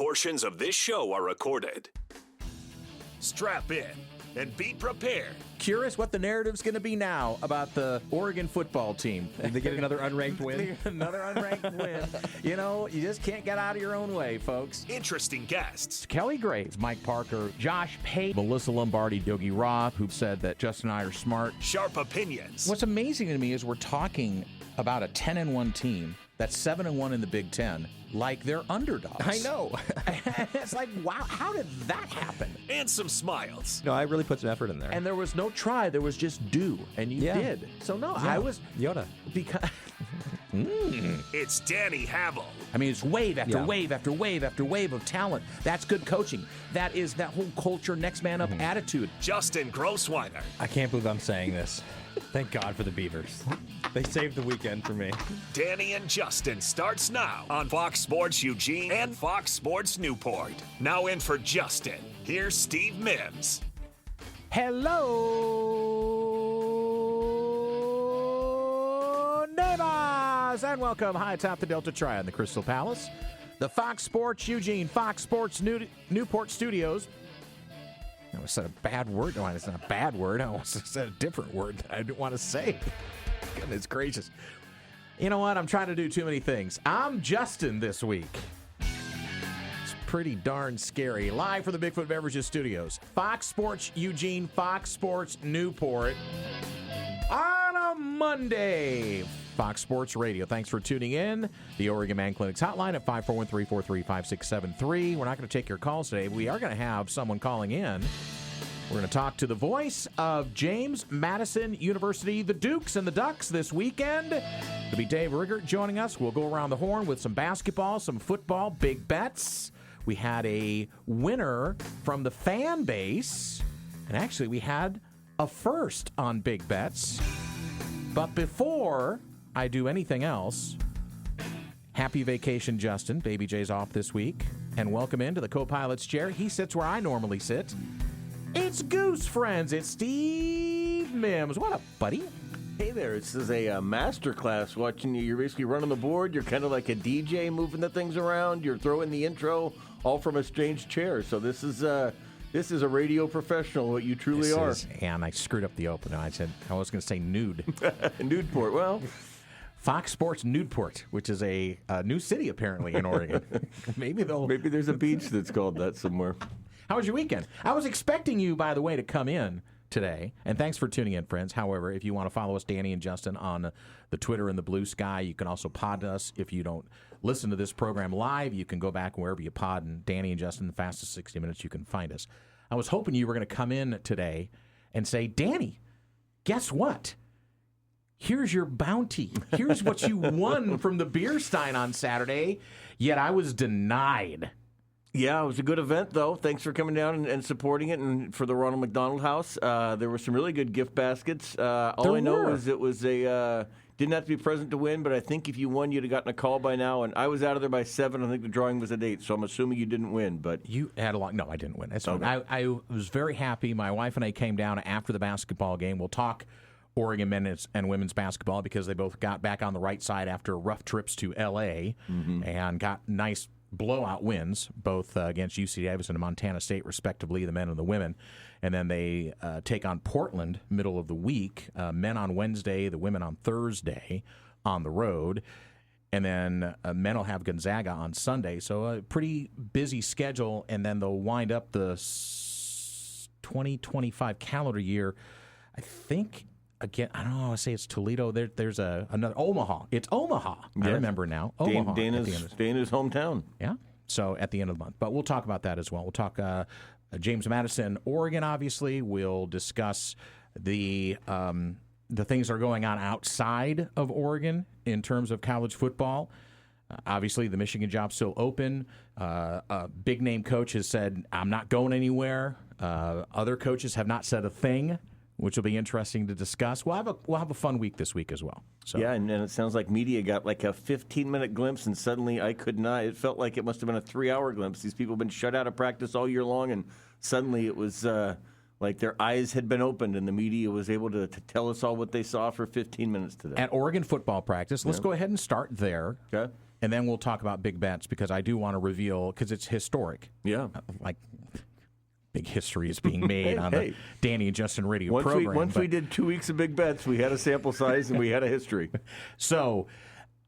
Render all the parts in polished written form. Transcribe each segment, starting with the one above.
Portions of this show are recorded. Strap in and be prepared. Curious what the narrative's going to be now about the Oregon football team. Did they get another unranked win? Another unranked win. You know, you just can't get out of your own way, folks. Interesting guests. Kelly Graves, Mike Parker, Josh Pate, Melissa Lombardi, Dogie Roth, who said that Justin and I are smart. Sharp opinions. What's amazing to me is we're talking about a 10-1 team that's 7-1 in the Big Ten, like they're underdogs. I know. It's like, wow, how did that happen? And some smiles. No, I really put some effort in there. And there was no try, there was just do, and you did. So no, I was Yoda. because It's Danny Havel. I mean, it's wave after Yeah. wave after wave after wave of talent. That's good coaching. That is that whole culture, next man up attitude. Justin Grossweiner. I can't believe I'm saying this. Thank God for the Beavers. They saved the weekend for me. Danny and Justin starts now on Fox Sports Eugene and Fox Sports Newport. Now in for Justin. Here's Steve Mims. Hello, neighbors, and welcome high atop the Delta Triad in the Crystal Palace, the Fox Sports Eugene, Fox Sports Newport Studios. I almost said a bad word. No, it's not a bad word. I almost said a different word that I didn't want to say. Goodness gracious. You know what? I'm trying to do too many things. I'm Justin this week. It's pretty darn scary. Live from the Bigfoot Beverages Studios. Fox Sports Eugene, Fox Sports Newport. On a Monday. Fox Sports Radio. Thanks for tuning in. The Oregon Man Clinic's hotline at 541-343-5673. We're not going to take your calls today. We are going to have someone calling in. We're going to talk to the voice of James Madison University, the Dukes and the Ducks this weekend. It'll be Dave Riggert joining us. We'll go around the horn with some basketball, some football, big bets. We had a winner from the fan base. And actually, we had a first on big bets. But before I do anything else, happy vacation, Justin. Baby J's off this week. And welcome into the co-pilot's chair. He sits where I normally sit. It's Goose, friends. It's Steve Mims. What up, buddy? Hey there, this is a master class watching you. You're basically running the board. You're kind of like a DJ moving the things around. You're throwing the intro all from a strange chair. So this is a radio professional, what you truly are. And I screwed up the opener. I was going to say nude. Newport, well. Fox Sports Newport, which is a new city apparently in Oregon. Maybe there's a beach that's called that somewhere. How was your weekend? I was expecting you, by the way, to come in today, and thanks for tuning in, friends. However, if you want to follow us, Danny and Justin, on the Twitter and the Blue Sky, you can also pod us. If you don't listen to this program live, you can go back wherever you pod, and Danny and Justin, the fastest 60 minutes, you can find us. I was hoping you were going to come in today and say, Danny, guess what? Here's your bounty. Here's what you won from the beer stein on Saturday, yet I was denied. Yeah, it was a good event, though. Thanks for coming down and supporting it. And for the Ronald McDonald House, there were some really good gift baskets. All I know is it was didn't have to be present to win, but I think if you won, you'd have gotten a call by now. And I was out of there by 7. I think the drawing was at 8, so I'm assuming you didn't win. But you had a lot. No, I didn't win. That's okay. I was very happy. My wife and I came down after the basketball game. We'll talk Oregon men's and women's basketball because they both got back on the right side after rough trips to L.A. And got nice blowout wins, both against UC Davis and Montana State, respectively, the men and the women. And then they take on Portland middle of the week, men on Wednesday, the women on Thursday on the road. And then men will have Gonzaga on Sunday. So a pretty busy schedule. And then they'll wind up the 2025 calendar year, I think. Again, I don't know. I say it's Toledo. There's another Omaha. It's Omaha. Yes. I remember now. Omaha. Dana's hometown. Yeah. So at the end of the month, but we'll talk about that as well. We'll talk James Madison, Oregon. Obviously, we'll discuss the things that are going on outside of Oregon in terms of college football. Obviously, the Michigan job's still open. A big name coach has said, "I'm not going anywhere." Other coaches have not said a thing, which will be interesting to discuss. We'll have a fun week this week as well. So. Yeah, and it sounds like media got like a 15-minute glimpse, and suddenly I could not. It felt like it must have been a 3-hour glimpse. These people have been shut out of practice all year long, and suddenly it was like their eyes had been opened, and the media was able to tell us all what they saw for 15 minutes today. At Oregon football practice, let's go ahead and start there. Okay. and then we'll talk about big bets because I do want to reveal, because it's historic. Yeah. Like, big history is being made on the Danny and Justin radio program. Once we did 2 weeks of big bets, we had a sample size and we had a history. So,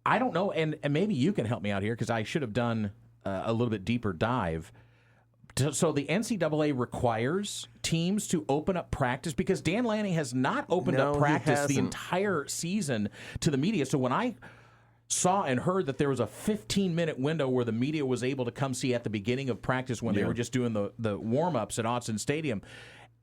I don't know, and maybe you can help me out here because I should have done a little bit deeper dive. So the NCAA requires teams to open up practice because Dan Lanning has not opened up practice the entire season to the media. So when I saw and heard that there was a 15-minute window where the media was able to come see at the beginning of practice when they were just doing the warm-ups at Autzen Stadium.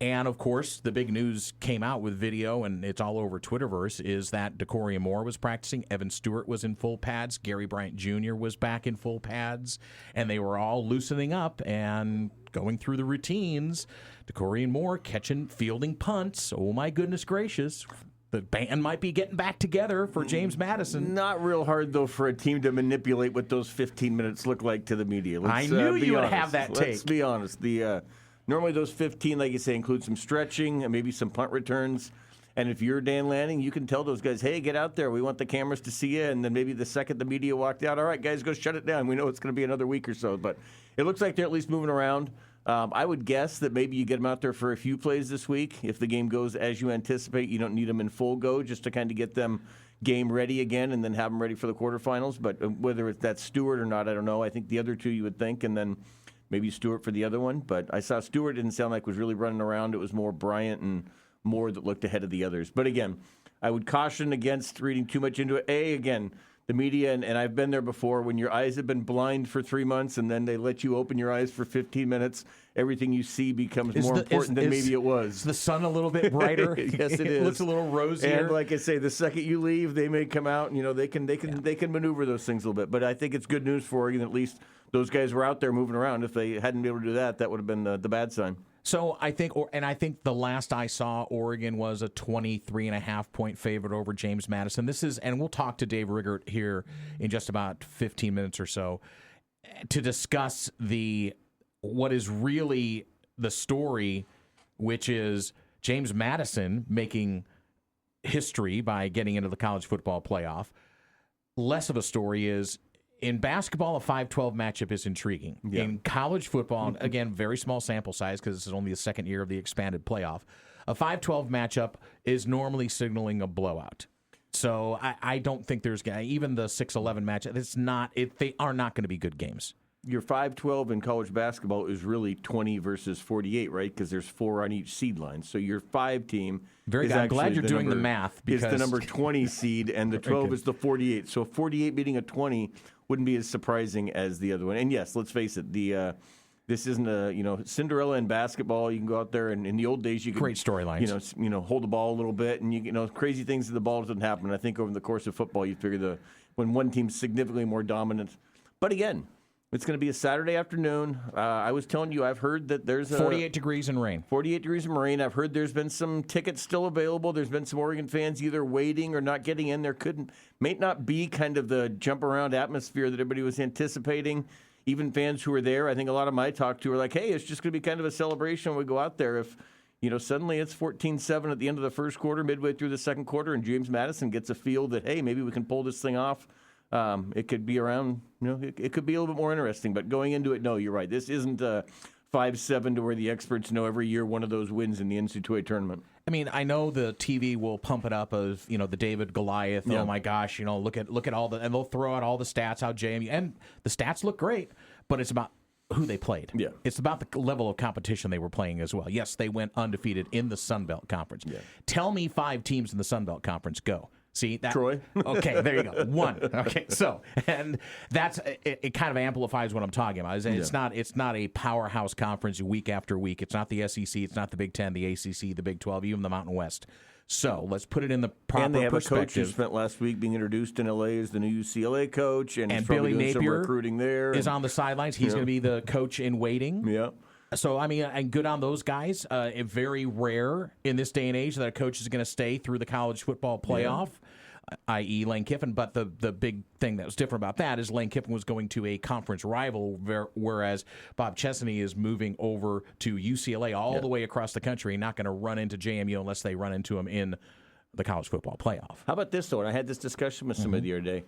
And, of course, the big news came out with video, and it's all over Twitterverse, is that DeCorian Moore was practicing, Evan Stewart was in full pads, Gary Bryant Jr. was back in full pads, and they were all loosening up and going through the routines. DeCorian Moore fielding punts. Oh, my goodness gracious. The band might be getting back together for James Madison. Not real hard, though, for a team to manipulate what those 15 minutes look like to the media. I knew you would have that take. Let's be honest. Normally those 15, like you say, include some stretching and maybe some punt returns. And if you're Dan Lanning, you can tell those guys, hey, get out there. We want the cameras to see you. And then maybe the second the media walked out, all right, guys, go shut it down. We know it's going to be another week or so. But it looks like they're at least moving around. I would guess that maybe you get them out there for a few plays this week. If the game goes as you anticipate, you don't need them in full go just to kind of get them game ready again and then have them ready for the quarterfinals. But whether that's Stewart or not, I don't know. I think the other two you would think, and then maybe Stewart for the other one. But I saw Stewart didn't sound like was really running around. It was more Bryant and Moore that looked ahead of the others. But again, I would caution against reading too much into it. Again, the media, and I've been there before, when your eyes have been blind for 3 months and then they let you open your eyes for 15 minutes, everything you see becomes more important than maybe it was. Is the sun a little bit brighter? Yes, it is. It looks a little rosier. And like I say, the second you leave, they may come out, and they can maneuver those things a little bit. But I think it's good news for Oregon. At least those guys were out there moving around. If they hadn't been able to do that, that would have been the bad sign. So I think the last I saw, Oregon was a 23.5-point favorite over James Madison. And we'll talk to Dave Riggert here in just about 15 minutes or so to discuss what is really the story, which is James Madison making history by getting into the college football playoff. Less of a story is, in basketball, a 5-12 matchup is intriguing. Yeah. In college football, again, very small sample size because this is only the second year of the expanded playoff, a 5-12 matchup is normally signaling a blowout. So I don't think there's even the 6-11 matchup. They are not going to be good games. Your 5-12 in college basketball is really 20 versus 48, right? Because there's 4 on each seed line. So your 5 team I'm glad you're doing the math. Is the number 20 seed, and the 12 is the 48. So 48 beating a 20 wouldn't be as surprising as the other one. And yes, let's face it, this isn't a Cinderella in basketball. You can go out there, and in the old days you could great storylines. Hold the ball a little bit, and crazy things to the ball doesn't happen. And I think over the course of football, you figure when one team's significantly more dominant. But again, it's going to be a Saturday afternoon. I was telling you, I've heard that there's 48 degrees and rain. 48 degrees and rain. I've heard there's been some tickets still available. There's been some Oregon fans either waiting or not getting in. There may not be kind of the jump around atmosphere that everybody was anticipating. Even fans who were there, I think a lot of them I talked to were like, hey, it's just going to be kind of a celebration when we go out there. If suddenly it's 14-7 at the end of the first quarter, midway through the second quarter, and James Madison gets a feel that, hey, maybe we can pull this thing off. It could be around, it could be a little bit more interesting. But going into it, no, you're right. This isn't 5-7 to where the experts know every year one of those wins in the NCAA tournament. I mean, I know the TV will pump it up of the David Goliath. Yeah. Oh my gosh, look at all and they'll throw out all the stats how JMU, and the stats look great, but it's about who they played. Yeah. It's about the level of competition they were playing as well. Yes, they went undefeated in the Sun Belt Conference. Yeah. Tell me 5 teams in the Sun Belt Conference. Go. See that? Troy. Okay, there you go. 1. Okay, so and that's it. Kind of amplifies what I'm talking about. It's not a powerhouse conference week after week. It's not the SEC. It's not the Big Ten, the ACC, the Big 12, even the Mountain West. So let's put it in the proper perspective. And they have a coach who spent last week being introduced in LA as the new UCLA coach, and Billy Napier recruiting there is on the sidelines. He's going to be the coach in waiting. Yeah. So, I mean, and good on those guys. Very rare in this day and age that a coach is going to stay through the college football playoff, i.e. Lane Kiffin. But the big thing that was different about that is Lane Kiffin was going to a conference rival, whereas Bob Chesney is moving over to UCLA all the way across the country, not going to run into JMU unless they run into him in the college football playoff. How about this, though? And I had this discussion with somebody the other day.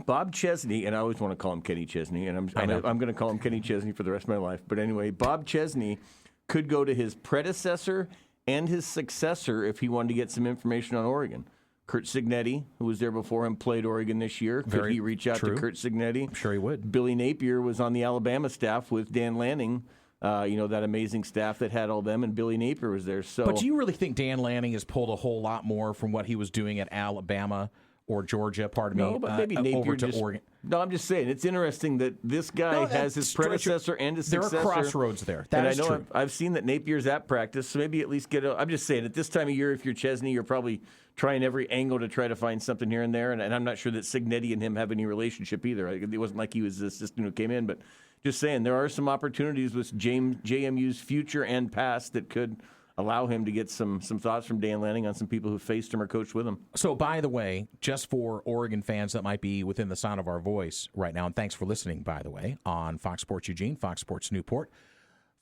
Bob Chesney, and I always want to call him Kenny Chesney, and I'm going to call him Kenny Chesney for the rest of my life. But anyway, Bob Chesney could go to his predecessor and his successor if he wanted to get some information on Oregon. Curt Cignetti, who was there before him, played Oregon this year. Could he reach out to Curt Cignetti? I'm sure he would. Billy Napier was on the Alabama staff with Dan Lanning, that amazing staff that had all them, and Billy Napier was there. So, but do you really think Dan Lanning has pulled a whole lot more from what he was doing at Alabama or Georgia? No, but maybe Napier over to Oregon. No, I'm just saying it's interesting that this guy has his predecessor and his successor. There are crossroads there. That is true. I've seen that Napier's at practice, so maybe at least I'm just saying at this time of year, if you're Chesney, you're probably trying every angle to try to find something here and there. And I'm not sure that Cignetti and him have any relationship either. It wasn't like he was the assistant who came in, but just saying there are some opportunities with JMU's future and past that could allow him to get some thoughts from Dan Lanning on some people who faced him or coached with him. So, by the way, just for Oregon fans that might be within the sound of our voice right now, and thanks for listening, by the way, on Fox Sports Eugene, Fox Sports Newport,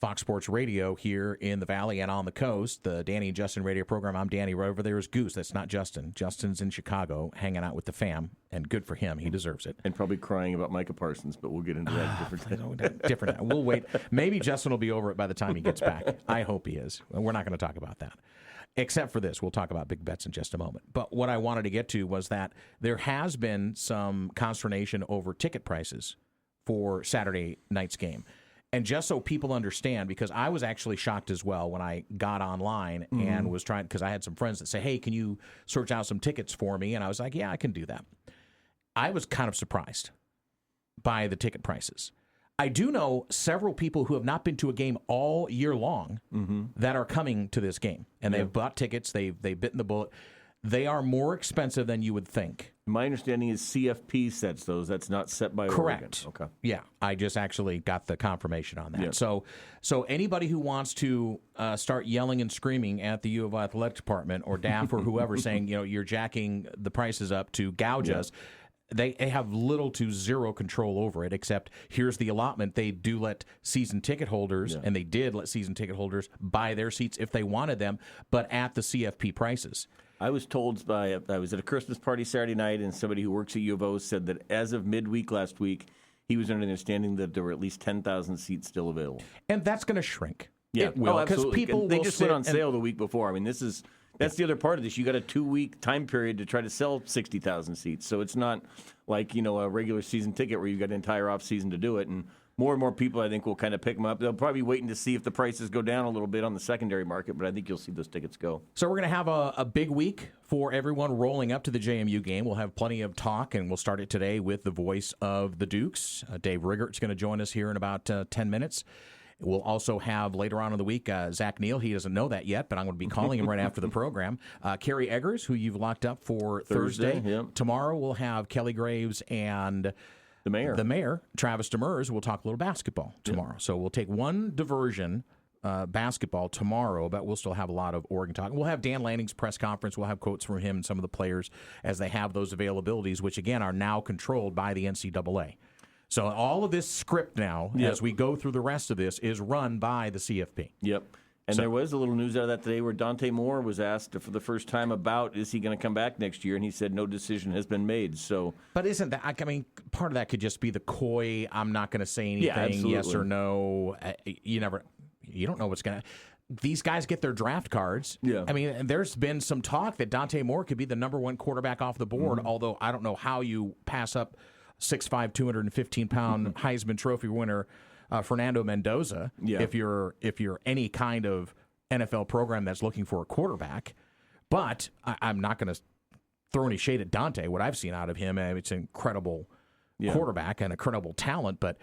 Fox Sports Radio here in the Valley and on the coast, the Danny and Justin radio program. I'm Danny. Right over there is Goose. That's not Justin. Justin's in Chicago hanging out with the fam, and good for him. He deserves it. And probably crying about Micah Parsons, but we'll get into that different time. We'll wait. Maybe Justin will be over it by the time he gets back. I hope he is. We're not going to talk about that. Except for this. We'll talk about big bets in just a moment. But what I wanted to get to was that there has been some consternation over ticket prices for Saturday night's game. And just so people understand, because I was actually shocked as well when I got online and was trying, because I had some friends that say, hey, can you search out some tickets for me? And I was like, yeah, I can do that. I was kind of surprised by the ticket prices. I do know several people who have not been to a game all year long that are coming to this game. And they've bought tickets, they've bitten the bullet. They are more expensive than you would think. My understanding is CFP sets those. That's not set by Correct. Oregon. Okay. Yeah, I just actually got the confirmation on that. Yeah. So anybody who wants to start yelling and screaming at the U of I athletic department or DAF or whoever saying, you're jacking the prices up to gouge us, they have little to zero control over it, except here's the allotment. They do let season ticket holders, and they did let season ticket holders buy their seats if they wanted them, but at the CFP prices. I was told I was at a Christmas party Saturday night, and somebody who works at U of O said that as of midweek last week, he was under the understanding that there were at least 10,000 seats still available. And that's going to shrink. Yeah, it will, because people they just went on sale the week before. I mean, that's the other part of this. You got a 2-week time period to try to sell 60,000 seats, so it's not like a regular season ticket where you've got an entire off season to do it. And more people, I think, will kind of pick them up. They'll probably be waiting to see if the prices go down a little bit on the secondary market, but I think you'll see those tickets go. So we're going to have a big week for everyone rolling up to the JMU game. We'll have plenty of talk, and we'll start it today with the voice of the Dukes. Dave Riggert's going to join us here in about 10 minutes. We'll also have later on in the week Zach Neal. He doesn't know that yet, but I'm going to be calling him right after the program. Kerry Eggers, who you've locked up for Thursday. Yep. Tomorrow we'll have Kelly Graves and the mayor, Travis Demers. We'll talk a little basketball tomorrow. Yep. So we'll take one diversion, basketball, tomorrow, but we'll still have a lot of Oregon talk. We'll have Dan Lanning's press conference. We'll have quotes from him and some of the players as they have those availabilities, which, again, are now controlled by the NCAA. So all of this script now, as we go through the rest of this, is run by the CFP. Yep. And there was a little news out of that today where Dante Moore was asked for the first time about is he going to come back next year, and he said no decision has been made. So, but isn't that? I mean, part of that could just be the coy. I'm not going to say anything, yes or no. You don't know what's going to. These guys get their draft cards. Yeah. I mean, there's been some talk that Dante Moore could be the number one quarterback off the board. Although I don't know how you pass up 6'5", 215-pound Heisman Trophy winner Fernando Mendoza. Yeah. If you're any kind of NFL program that's looking for a quarterback, but I'm not going to throw any shade at Dante. What I've seen out of him, it's an incredible quarterback and incredible talent, but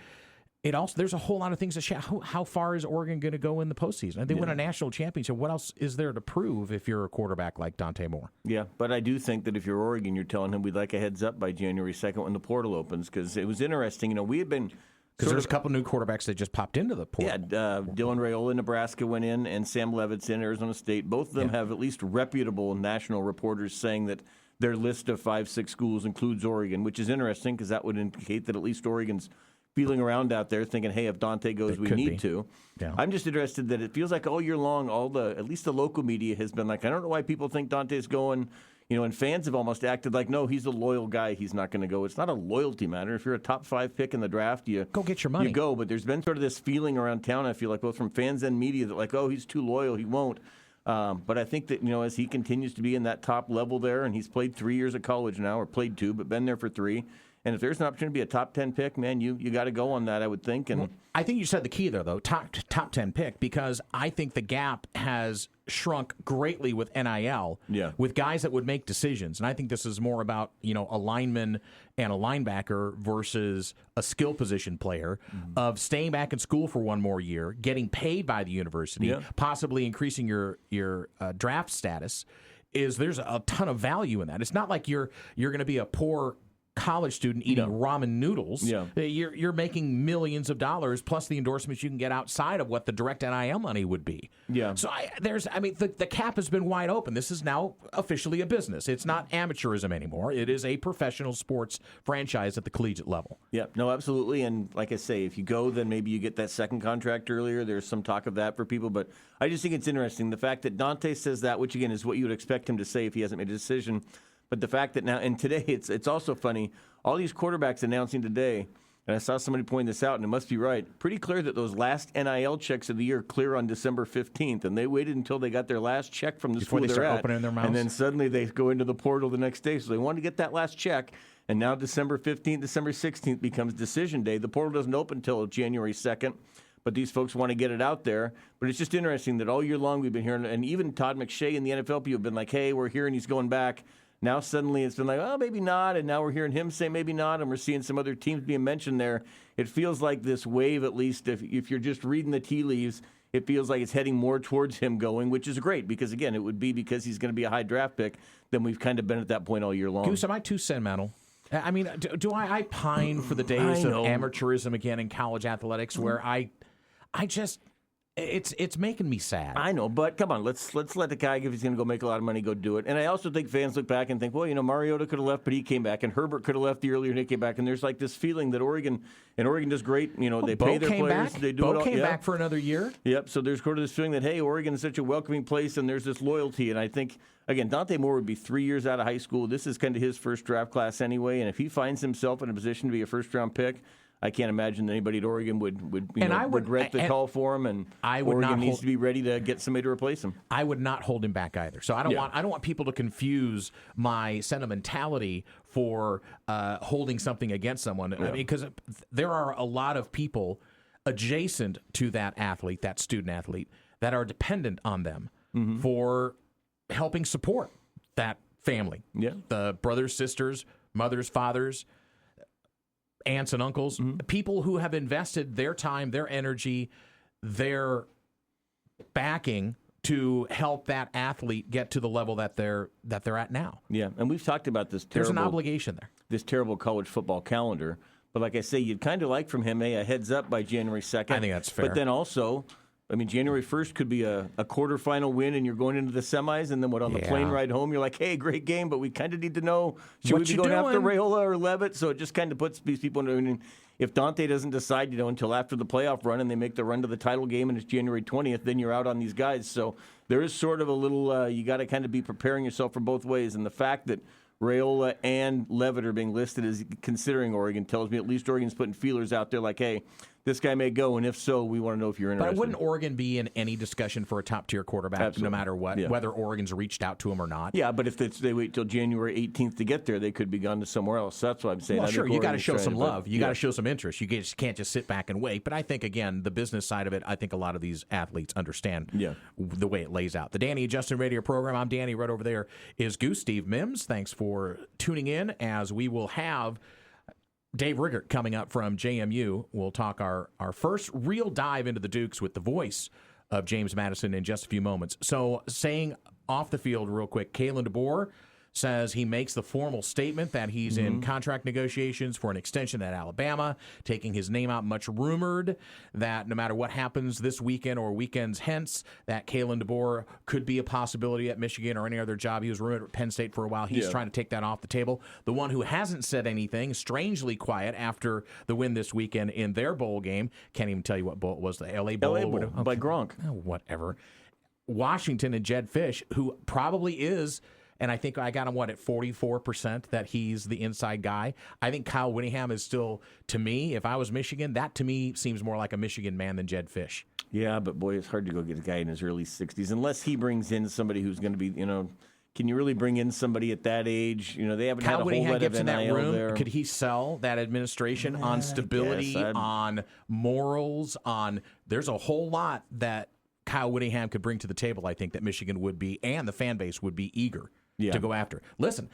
it also there's a whole lot of things to how far is Oregon going to go in the postseason? They win a national championship. What else is there to prove if you're a quarterback like Dante Moore? Yeah, but I do think that if you're Oregon, you're telling him we'd like a heads up by January 2nd when the portal opens, because it was interesting. We had been because there's a couple new quarterbacks that just popped into the portal. Yeah, Dylan Raiola, Nebraska went in, and Sam Levinson, Arizona State. Both of them have at least reputable national reporters saying that their list of 5-6 schools includes Oregon, which is interesting because that would indicate that at least Oregon's feeling around out there thinking, hey, if Dante goes, we need to. Yeah. I'm just interested that it feels like all year long, at least the local media has been like, I don't know why people think Dante's going. And fans have almost acted like, no, he's a loyal guy. He's not going to go. It's not a loyalty matter. If you're a top 5 pick in the draft, you go get your money. You go. But there's been sort of this feeling around town, I feel like, both from fans and media, that like, oh, he's too loyal. He won't. But I think that, as he continues to be in that top level there, and he's played 3 years of college now, or played 2, but been there for 3. And if there's an opportunity to be a top 10 pick, man, you got to go on that, I would think. And I think you said the key there, though, top 10 pick, because I think the gap has shrunk greatly with NIL, with guys that would make decisions. And I think this is more about, a lineman and a linebacker versus a skill position player, of staying back in school for one more year, getting paid by the university, possibly increasing your draft status. There's a ton of value in that. It's not like you're going to be a poor college student eating ramen noodles. You're making millions of dollars plus the endorsements you can get outside of what the direct NIL money would be. So the cap has been wide open. This is now officially a business. It's not amateurism anymore. It is a professional sports franchise at the collegiate level. No, absolutely. And like I say, if you go, then maybe you get that second contract earlier. There's some talk of that for people, but I just think it's interesting the fact that Dante says that, which again is what you would expect him to say if he hasn't made a decision. But the fact that now, and today, it's also funny, all these quarterbacks announcing today, and I saw somebody point this out, and it must be right, pretty clear that those last NIL checks of the year clear on December 15th, and they waited until they got their last check from the before school they they're start at, opening their mouths. And then suddenly they go into the portal the next day. So they wanted to get that last check, and now December 15th, December 16th becomes decision day. The portal doesn't open until January 2nd. But these folks want to get it out there. But it's just interesting that all year long we've been hearing, and even Todd McShay and the NFLP have been like, hey, we're hearing he's going back. Now suddenly it's been like, oh, maybe not, and now we're hearing him say maybe not, and we're seeing some other teams being mentioned there. It feels like this wave, at least if you're just reading the tea leaves, it feels like it's heading more towards him going, which is great because, again, it would be because he's going to be a high draft pick than we've kind of been at that point all year long. Goose, am I too sentimental? I mean, do I pine for the days of amateurism again in college athletics where I just... It's making me sad. I know, but come on, let's let the guy, if he's going to go make a lot of money, go do it. And I also think fans look back and think, well, Mariota could have left, but he came back, and Herbert could have left the earlier, and he came back. And there's like this feeling that Oregon does great. They pay their players, they do it all. Bo came back for another year. Yep. So there's sort of this feeling that hey, Oregon is such a welcoming place, and there's this loyalty. And I think again, Dante Moore would be 3 years out of high school. This is kind of his first draft class anyway, and if he finds himself in a position to be a first round pick, I can't imagine that anybody at Oregon would regret the call for him, and Oregon needs to be ready to get somebody to replace him. I would not hold him back either. So I don't want people to confuse my sentimentality for holding something against someone. I mean, because there are a lot of people adjacent to that athlete, that student athlete, that are dependent on them for helping support that family. The brothers, sisters, mothers, fathers, aunts and uncles, people who have invested their time, their energy, their backing to help that athlete get to the level that they're at now. Yeah, and we've talked about this There's an obligation there. This terrible college football calendar. But like I say, you'd kind of like from him a heads up by January 2nd. I think that's fair. But then also, I mean, January 1st could be a quarterfinal win, and you're going into the semis, and then on the plane ride home, you're like, hey, great game, but we kind of need to know, should we be going after Raiola or Levitt? So it just kind of puts these people in. If Dante doesn't decide, until after the playoff run and they make the run to the title game and it's January 20th, then you're out on these guys. So there is sort of a little, you got to kind of be preparing yourself for both ways. And the fact that Raiola and Levitt are being listed as considering Oregon tells me at least Oregon's putting feelers out there like, hey, this guy may go, and if so, we want to know if you're interested. But wouldn't Oregon be in any discussion for a top-tier quarterback, Absolutely. No matter what, whether Oregon's reached out to him or not? Yeah, but if they wait till January 18th to get there, they could be gone to somewhere else. That's what I'm saying. Well, sure, you got to show some love. You got to show some interest. You can't just sit back and wait. But I think, again, the business side of it, I think a lot of these athletes understand the way it lays out. The Danny and Justin Radio program, I'm Danny. Right over there is Goose, Steve Mims. Thanks for tuning in, as we will have Dave Riggert coming up from JMU. We'll talk our first real dive into the Dukes with the voice of James Madison in just a few moments. So saying off the field real quick, Kalen DeBoer says he makes the formal statement that he's in contract negotiations for an extension at Alabama, taking his name out. Much rumored that no matter what happens this weekend or weekends hence, that Kalen DeBoer could be a possibility at Michigan or any other job. He was rumored at Penn State for a while. He's trying to take that off the table. The one who hasn't said anything, strangely quiet after the win this weekend in their bowl game, can't even tell you what bowl it was, the LA Bowl. LA Bowl by Gronk. Oh, whatever. Washington and Jed Fish, who probably is and I think I got him, at 44% that he's the inside guy. I think Kyle Whittingham is still, to me, if I was Michigan, that to me seems more like a Michigan man than Jed Fish. Yeah, but boy, it's hard to go get a guy in his early 60s unless he brings in somebody who's going to be, can you really bring in somebody at that age? They haven't had a whole lot of NIL there. Could he sell that administration on stability, on morals, there's a whole lot that Kyle Whittingham could bring to the table, I think, that Michigan would be, and the fan base would be eager to go after. Listen,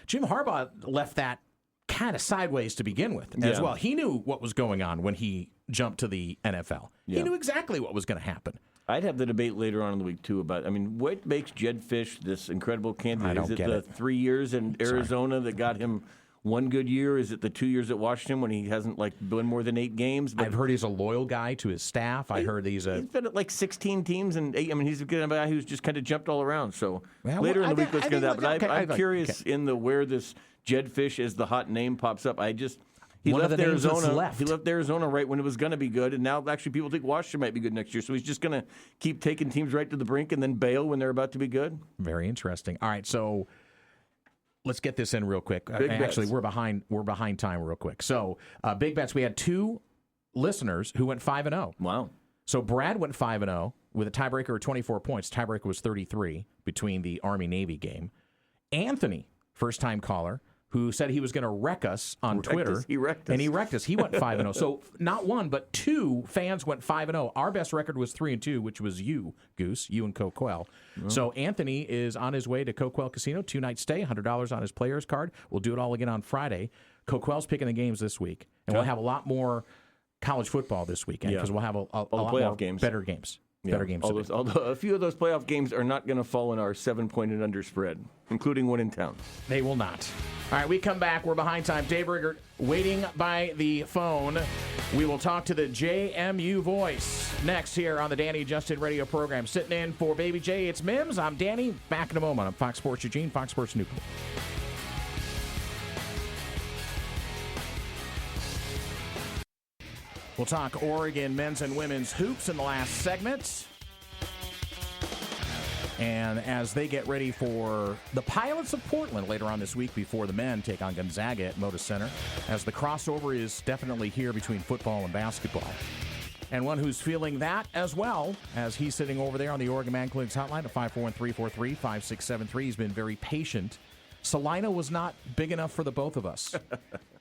Jim Harbaugh left that kind of sideways to begin with as well. He knew what was going on when he jumped to the NFL. He knew exactly what was going to happen. I'd have the debate later on in the week, too, about, what makes Jed Fish this incredible candidate? Is it the 3 years in Arizona that got him one good year? Is it the 2 years at Washington when he hasn't, won more than 8 games? But I've heard he's a loyal guy to his staff. I heard he's been at 16 teams and 8. He's a good guy who's just kind of jumped all around. So later in the week, let's get that. But I'm curious where this Jed Fish as the hot name pops up. He left Arizona. He left Arizona right when it was going to be good, and now actually people think Washington might be good next year. So he's just going to keep taking teams right to the brink and then bail when they're about to be good. Very interesting. All right, so let's get this in real quick. Actually, we're behind time real quick. So big bets. We had 2 listeners who went 5-0. Wow. So Brad went 5-0 with a tiebreaker of 24 points. Tiebreaker was 33 between the Army-Navy game. Anthony, first-time caller, who said he was going to wreck us on Twitter. He wrecked us. And he wrecked us. He went 5-0. So not 1, but 2 fans went 5-0. Our best record was 3-2, which was you, Goose, you and Coquel. Oh. So Anthony is on his way to Coquel Casino, 2-night stay, $100 on his player's card. We'll do it all again on Friday. Coquel's picking the games this week. And we'll have a lot more college football this weekend because we'll have a lot more games. Better games. Yeah. Better games. Although a few of those playoff games are not going to fall in our 7-point and under spread, including one in town. They will not. All right, we come back. We're behind time. Dave Riggert waiting by the phone. We will talk to the JMU Voice next here on the Danny Justin radio program. Sitting in for Baby J, it's Mims. I'm Danny. Back in a moment on Fox Sports Eugene, Fox Sports Newport. We'll talk Oregon men's and women's hoops in the last segment. And as they get ready for the Pilots of Portland later on this week before the men take on Gonzaga at Moda Center, as the crossover is definitely here between football and basketball. And one who's feeling that as well, as he's sitting over there on the Oregon Man Clinics hotline at 541-343-5673. He's been very patient. Salina was not big enough for the both of us.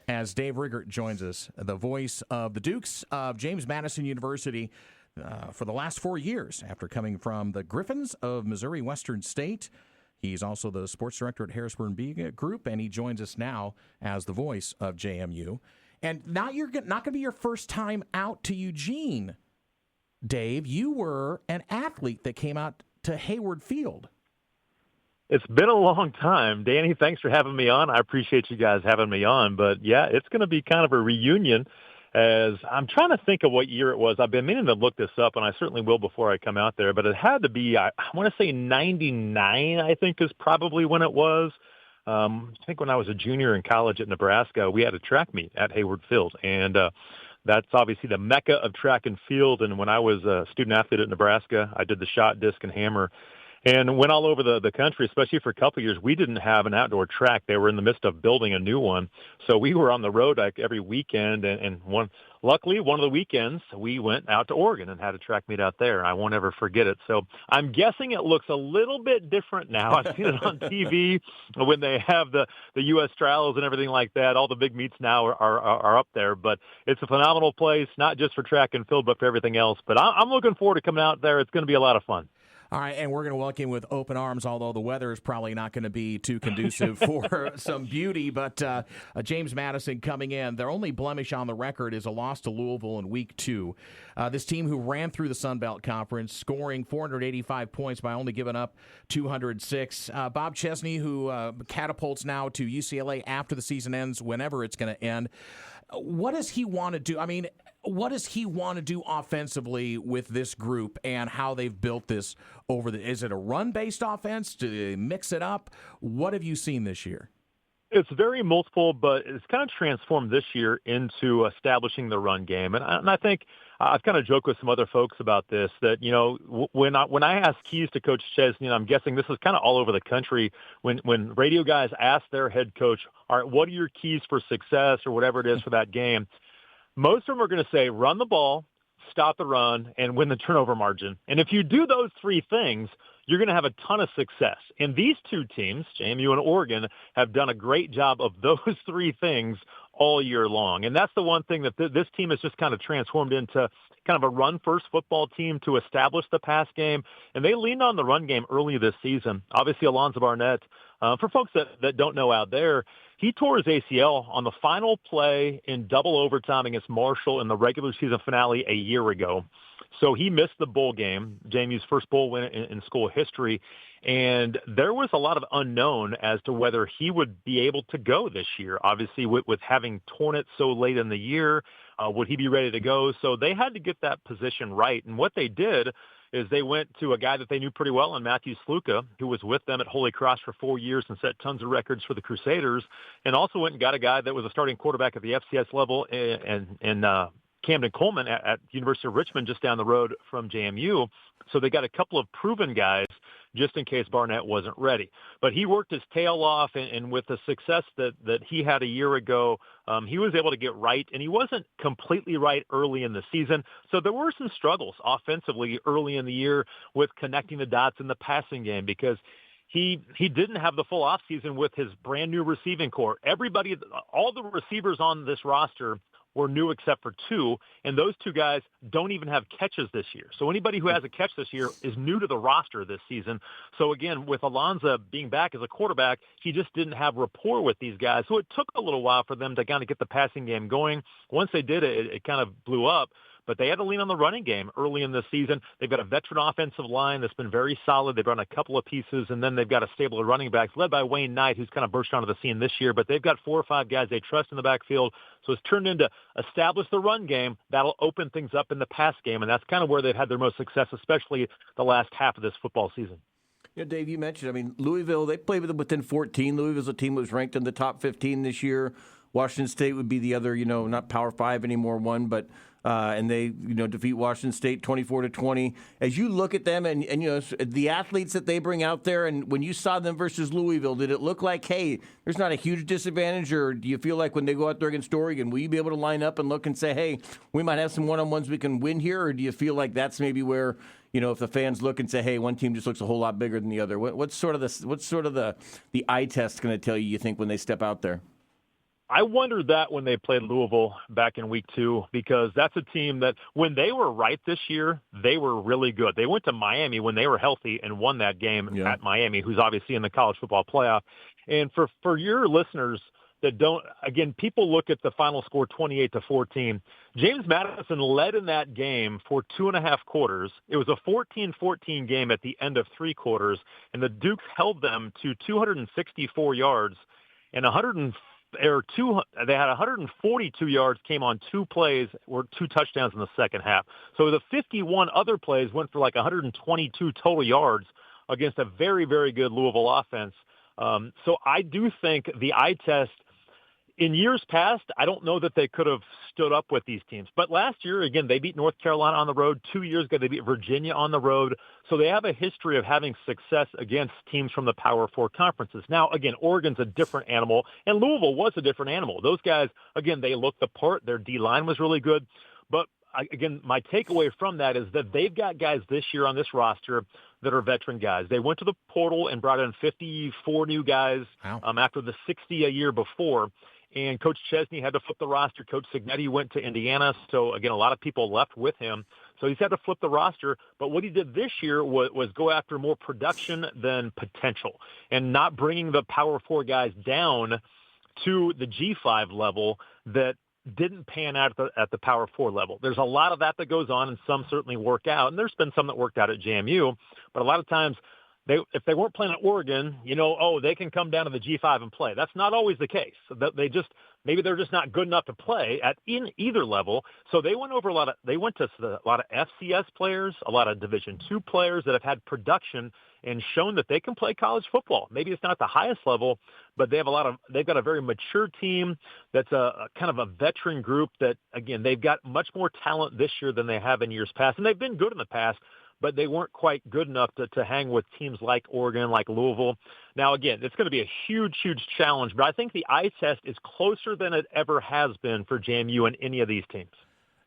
As Dave Riggert joins us, the voice of the Dukes of James Madison University for the last 4 years after coming from the Griffins of Missouri Western State. He's also the sports director at Harrisburg Media Group, and he joins us now as the voice of JMU. And now you're not going to be your first time out to Eugene, Dave. You were an athlete that came out to Hayward Field. It's been a long time. Danny, thanks for having me on. I appreciate you guys having me on. But, yeah, it's going to be kind of a reunion as I'm trying to think of what year it was. I've been meaning to look this up, and I certainly will before I come out there. But it had to be, I want to say 99, I think, is probably when it was. I think when I was a junior in college at Nebraska, we had a track meet at Hayward Field. And that's obviously the mecca of track and field. And when I was a student athlete at Nebraska, I did the shot, disc, and hammer. And went all over the country, especially for a couple of years. We didn't have an outdoor track. They were in the midst of building a new one. So we were on the road like every weekend. And luckily, one of the weekends, we went out to Oregon and had a track meet out there. I won't ever forget it. So I'm guessing it looks a little bit different now. I've seen it on TV when they have the U.S. trials and everything like that. All the big meets now are up there. But it's a phenomenal place, not just for track and field, but for everything else. But I'm looking forward to coming out there. It's going to be a lot of fun. All right, and we're going to welcome you with open arms, although the weather is probably not going to be too conducive for some beauty. But James Madison coming in, their only blemish on the record is a loss to Louisville in Week 2. This team who ran through the Sun Belt Conference, scoring 485 points by only giving up 206. Bob Chesney, who catapults now to UCLA after the season ends, whenever it's going to end. What does he want to do? I mean, what does he want to do offensively with this group and how they've built this over the? Is it a run-based offense? Do they mix it up? What have you seen this year? It's very multiple, but it's kind of transformed this year into establishing the run game. And I think I've kind of joked with some other folks about this, that, when I ask keys to Coach Chesney, and I'm guessing this is kind of all over the country, when radio guys ask their head coach, all right, what are your keys for success or whatever it is for that game? Most of them are going to say run the ball, stop the run, and win the turnover margin. And if you do those three things, you're going to have a ton of success. And these two teams, JMU and Oregon, have done a great job of those three things all year long. And that's the one thing that this team has just kind of transformed into kind of a run-first football team to establish the pass game. And they leaned on the run game early this season. Obviously, Alonzo Barnett, for folks that don't know out there, he tore his ACL on the final play in double overtime against Marshall in the regular season finale a year ago. So he missed the bowl game, JMU's first bowl win in school history, and there was a lot of unknown as to whether he would be able to go this year. Obviously, with having torn it so late in the year, would he be ready to go? So they had to get that position right, and what they did is they went to a guy that they knew pretty well in Matthew Sluka, who was with them at Holy Cross for 4 years and set tons of records for the Crusaders, and also went and got a guy that was a starting quarterback at the FCS level and Camden Coleman at University of Richmond, just down the road from JMU. So they got a couple of proven guys just in case Barnett wasn't ready. But he worked his tail off, and with the success that he had a year ago, he was able to get right, and he wasn't completely right early in the season. So there were some struggles offensively early in the year with connecting the dots in the passing game because he didn't have the full offseason with his brand new receiving core. Everybody, all the receivers on this roster were new except for two, and those two guys don't even have catches this year. So anybody who has a catch this year is new to the roster this season. So again, with Alonzo being back as a quarterback, he just didn't have rapport with these guys. So it took a little while for them to kind of get the passing game going. Once they did it kind of blew up. But they had to lean on the running game early in the season. They've got a veteran offensive line that's been very solid. They've run a couple of pieces, and then they've got a stable of running backs led by Wayne Knight, who's kind of burst onto the scene this year. But they've got 4 or 5 guys they trust in the backfield. So it's turned into establish the run game. That'll open things up in the pass game, and that's kind of where they've had their most success, especially the last half of this football season. Yeah, Dave, you mentioned, Louisville, they played with them within 14. Louisville's a team that was ranked in the top 15 this year. Washington State would be the other, not Power 5 anymore, one, but and they, defeat Washington State 24-20. As you look at them and the athletes that they bring out there, and when you saw them versus Louisville, did it look like, hey, there's not a huge disadvantage, or do you feel like when they go out there against Oregon, will you be able to line up and look and say, hey, we might have some one-on-ones we can win here, or do you feel like that's maybe where, if the fans look and say, hey, one team just looks a whole lot bigger than the other? What's sort of the eye test going to tell you think, when they step out there? I wondered that when they played Louisville back in week 2, because that's a team that when they were right this year, they were really good. They went to Miami when they were healthy and won that game at Miami, who's obviously in the college football playoff. And for your listeners that don't, again, people look at the final score 28-14. James Madison led in that game for 2.5 quarters. It was a 14-14 game at the end of 3 quarters, and the Dukes held them to 264 yards and they had 142 yards, came on 2 plays, or 2 touchdowns in the second half. So the 51 other plays went for like 122 total yards against a very, very good Louisville offense. So I do think the eye test, in years past, I don't know that they could have stood up with these teams. But last year, again, they beat North Carolina on the road. 2 years ago, they beat Virginia on the road. So they have a history of having success against teams from the Power 4 conferences. Now, again, Oregon's a different animal, and Louisville was a different animal. Those guys, again, they looked the part. Their D-line was really good. But, again, my takeaway from that is that they've got guys this year on this roster that are veteran guys. They went to the portal and brought in 54 new guys after the 60 a year before. And Coach Chesney had to flip the roster. Coach Signetti went to Indiana. So, again, a lot of people left with him. So he's had to flip the roster. But what he did this year was go after more production than potential and not bringing the Power 4 guys down to the G5 level that didn't pan out at the Power 4 level. There's a lot of that goes on, and some certainly work out. And there's been some that worked out at JMU. But a lot of times if they weren't playing at Oregon, they can come down to the G5 and play. That's not always the case. Maybe they're just not good enough to play in either level. So they went over a lot of FCS players, a lot of Division II players that have had production and shown that they can play college football. Maybe it's not the highest level, but they've got a very mature team that's a kind of a veteran group that, again, they've got much more talent this year than they have in years past. And they've been good in the past, but they weren't quite good enough to hang with teams like Oregon, like Louisville. Now, again, it's going to be a huge, huge challenge, but I think the eye test is closer than it ever has been for JMU and any of these teams.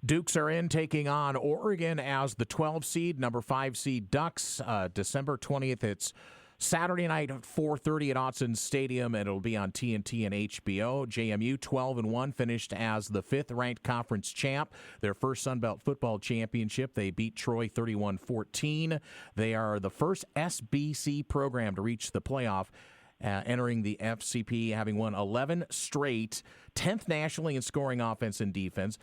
Dukes are in, taking on Oregon as the 12 seed, number 5 seed Ducks, December 20th. It's Saturday night at 4:30 at Autzen Stadium, and it'll be on TNT and HBO. JMU 12-1, finished as the 5th-ranked conference champ. Their first Sun Belt football championship. They beat Troy 31-14. They are the first SBC program to reach the playoff, entering the FCP, having won 11 straight, 10th nationally in scoring offense and defense.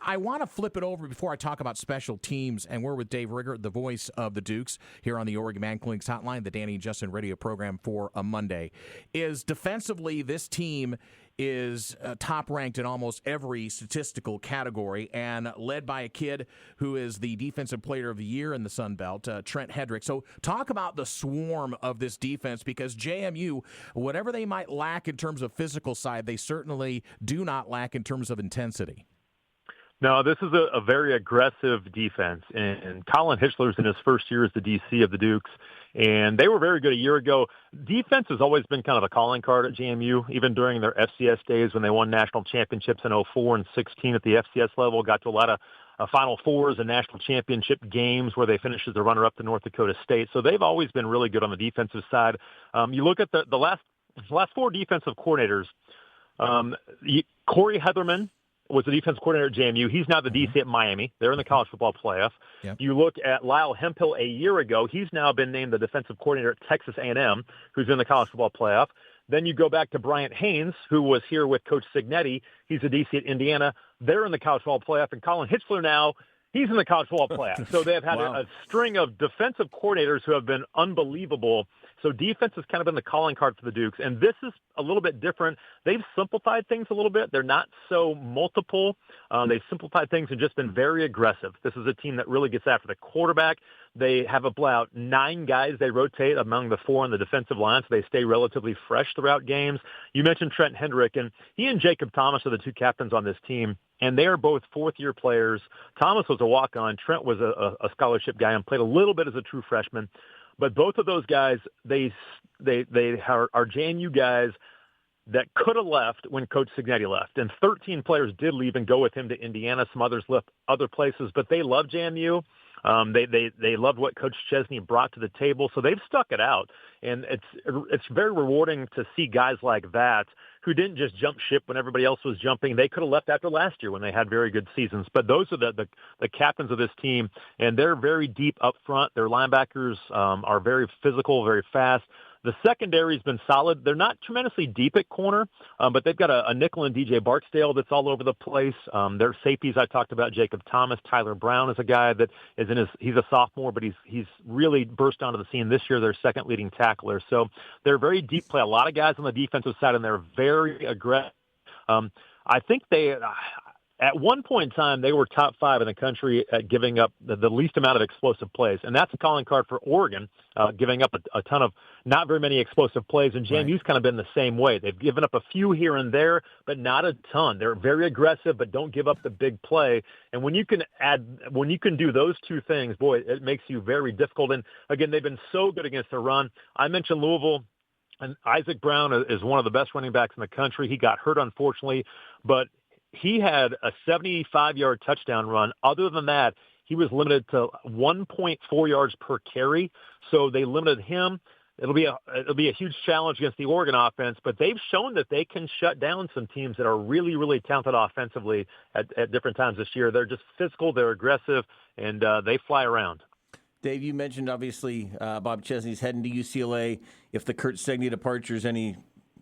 I want to flip it over before I talk about special teams, and we're with Dave Riggert, the voice of the Dukes, here on the Oregon Man Clinks Hotline, the Danny and Justin radio program for a Monday. Is defensively, this team is top-ranked in almost every statistical category and led by a kid who is the Defensive Player of the Year in the Sun Belt, Trent Hedrick. So talk about the swarm of this defense, because JMU, whatever they might lack in terms of physical side, they certainly do not lack in terms of intensity. No, this is a very aggressive defense, and Colin Hitchler's in his first year as the DC of the Dukes, and they were very good a year ago. Defense has always been kind of a calling card at JMU, even during their FCS days when they won national championships in 2004 and 2016 at the FCS level, got to a lot of Final Fours and national championship games where they finished as the runner-up to North Dakota State. So they've always been really good on the defensive side. You look at the last 4 defensive coordinators, Corey Heatherman was the defense coordinator at JMU. He's now the DC at Miami. They're in the college football playoff. Yep. You look at Lyle Hemphill a year ago. He's now been named the defensive coordinator at Texas A&M, who's in the college football playoff. Then you go back to Bryant Haynes, who was here with Coach Signetti. He's the DC at Indiana. They're in the college football playoff. And Colin Hitchler now, he's in the college football playoff. So they've had a string of defensive coordinators who have been unbelievable. So defense has kind of been the calling card for the Dukes. And this is a little bit different. They've simplified things a little bit. They're not so multiple. They've simplified things and just been very aggressive. This is a team that really gets after the quarterback. They have about 9 guys they rotate among the 4 on the defensive line, so they stay relatively fresh throughout games. You mentioned Trent Hendrick, and he and Jacob Thomas are the 2 captains on this team, and they are both 4th-year players. Thomas was a walk-on. Trent was a scholarship guy and played a little bit as a true freshman. But both of those guys, they are JMU guys that could have left when Coach Signetti left. And 13 players did leave and go with him to Indiana. Some others left other places, but they love JMU. They loved what Coach Chesney brought to the table, so they've stuck it out. And it's very rewarding to see guys like that who didn't just jump ship when everybody else was jumping. They could have left after last year when they had very good seasons. But those are the captains of this team, and they're very deep up front. Their linebackers are very physical, very fast. The secondary's been solid. They're not tremendously deep at corner, but they've got a nickel and DJ Barksdale that's all over the place. Their safeties I talked about, Jacob Thomas. Tyler Brown is a guy that is he's a sophomore, but he's really burst onto the scene this year. Their second leading tackler. So they're very deep play. A lot of guys on the defensive side, and they're very aggressive. I think at one point in time, they were top 5 in the country at giving up the least amount of explosive plays. And that's a calling card for Oregon, giving up a ton of not very many explosive plays. And JMU's kind of been the same way. They've given up a few here and there, but not a ton. They're very aggressive, but don't give up the big play. And when you can do those 2 things, boy, it makes you very difficult. And again, they've been so good against the run. I mentioned Louisville. And Isaac Brown is one of the best running backs in the country. He got hurt, unfortunately, but he had a 75-yard touchdown run. Other than that, he was limited to 1.4 yards per carry. So they limited him. It'll be a huge challenge against the Oregon offense, but they've shown that they can shut down some teams that are really, really talented offensively at different times this year. They're just physical, they're aggressive, and they fly around. Dave, you mentioned obviously Bob Chesney's heading to UCLA. If the Kurt Segni departure is any